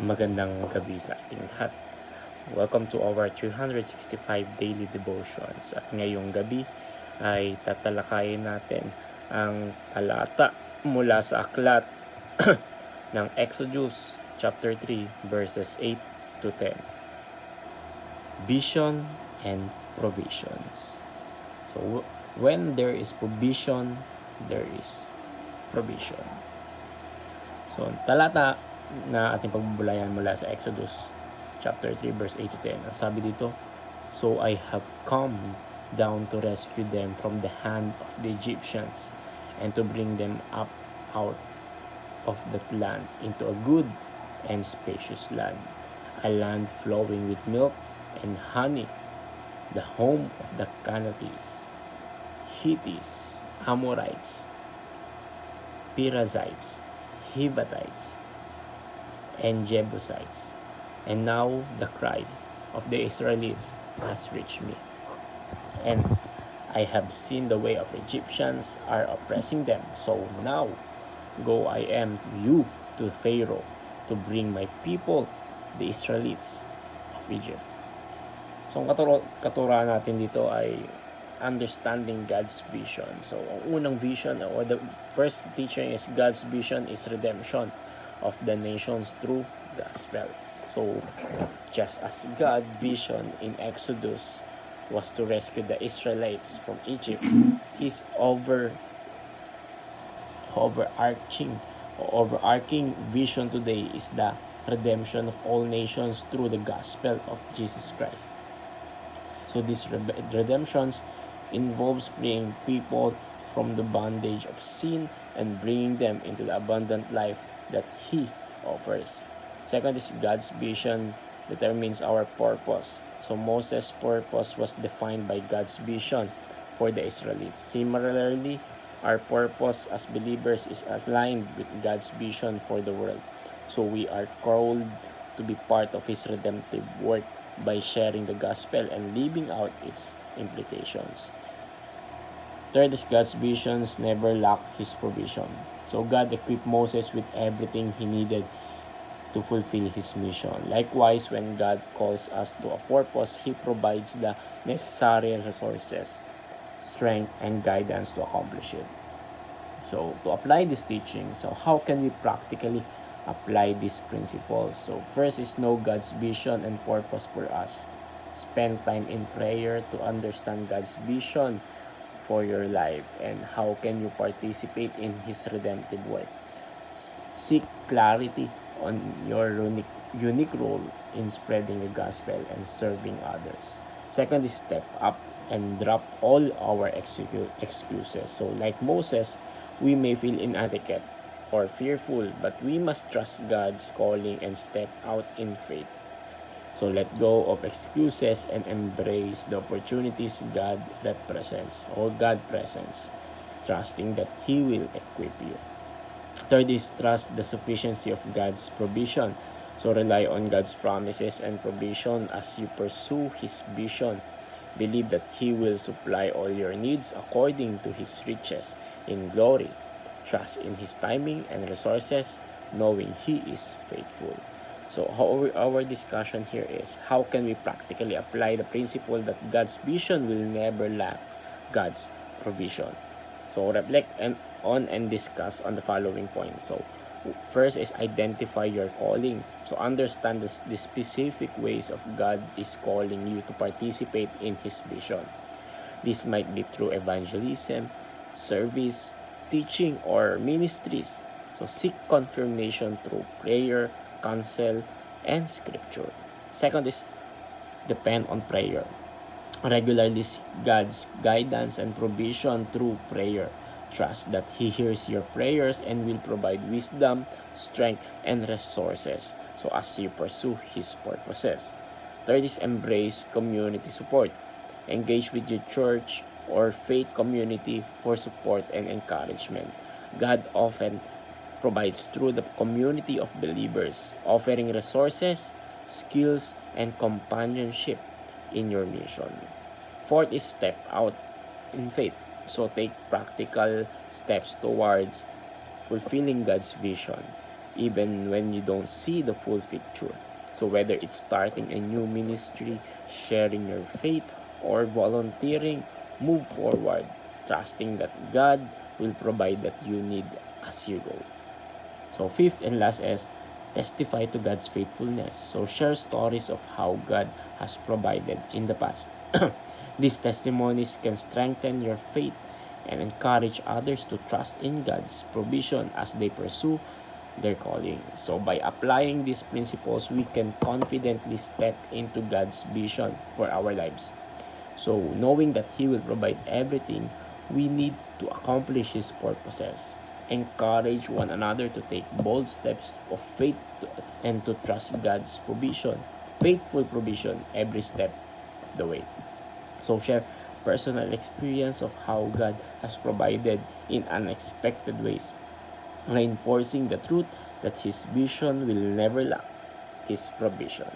Magandang gabi sa ating lahat. Welcome to our 365 daily devotions. At ngayong gabi ay tatalakayin natin ang talata mula sa aklat ng Exodus chapter 3 verses 8 to 10. Vision and provisions. So when there is provision, there is provision. So talata na ating pagbubulayan mula sa Exodus chapter 3 verse 8 to 10. Ang sabi dito, "So I have come down to rescue them from the hand of the Egyptians and to bring them up out of that land into a good and spacious land, a land flowing with milk and honey, the home of the Canaanites, Hittites, Amorites, Perizzites, Hivites, and Jebusites. And now the cry of the Israelites has reached me. And I have seen the way of Egyptians are oppressing them. So now go I am you to Pharaoh to bring my people, the Israelites of Egypt." So ang katuraan natin dito ay understanding God's vision. So ang unang vision or the first teaching is God's vision is redemption of the nations through gospel. So just as God's vision in Exodus was to rescue the Israelites from Egypt, his overarching vision today is the redemption of all nations through the gospel of Jesus Christ. So these redemptions involves freeing people from the bondage of sin and bringing them into the abundant life that He offers. Second is God's vision determines our purpose. So Moses' purpose was defined by God's vision for the Israelites. Similarly, our purpose as believers is aligned with God's vision for the world. So we are called to be part of His redemptive work by sharing the gospel and living out its implications. Third is God's visions never lack His provision. So God equipped Moses with everything he needed to fulfill his mission. Likewise, when God calls us to a purpose, He provides the necessary resources, strength, and guidance to accomplish it. So to apply this teaching, so how can we practically apply these principles? So first is know God's vision and purpose for us. Spend time in prayer to understand God's vision for your life and how can you participate in His redemptive work. Seek clarity on your unique role in spreading the gospel and serving others. Second is step up and drop all our excuses. So like Moses, we may feel inadequate or fearful, but we must trust God's calling and step out in faith. So let go of excuses and embrace the opportunities God represents or God presents, trusting that He will equip you. Third is trust the sufficiency of God's provision. So rely on God's promises and provision as you pursue His vision. Believe that He will supply all your needs according to His riches in glory. Trust in His timing and resources, knowing He is faithful. So our discussion here is how can we practically apply the principle that God's vision will never lack God's provision. So reflect on and discuss on the following points. So first is identify your calling. So understand the specific ways of God is calling you to participate in His vision. This might be through evangelism, service, teaching, or ministries. So seek confirmation through prayer, counsel, and scripture. Second is depend on prayer. Regularly seek God's guidance and provision through prayer. Trust that He hears your prayers and will provide wisdom, strength, and resources so as you pursue His purposes. Third is embrace community support. Engage with your church or faith community for support and encouragement. God often provides through the community of believers, offering resources, skills, and companionship in your mission. Fourth is step out in faith. So take practical steps towards fulfilling God's vision. even when you don't see the full picture. So whether it's starting a new ministry, sharing your faith, or volunteering, move forward, trusting that God will provide that you need as you go. So fifth and last is testify to God's faithfulness. So share stories of how God has provided in the past. These testimonies can strengthen your faith and encourage others to trust in God's provision as they pursue their calling. So by applying these principles, we can confidently step into God's vision for our lives. So knowing that He will provide everything we need to accomplish His purposes. Encourage one another to take bold steps of faith and to trust God's provision, faithful provision, every step of the way. So share personal experience of how God has provided in unexpected ways, reinforcing the truth that His vision will never lack His provision.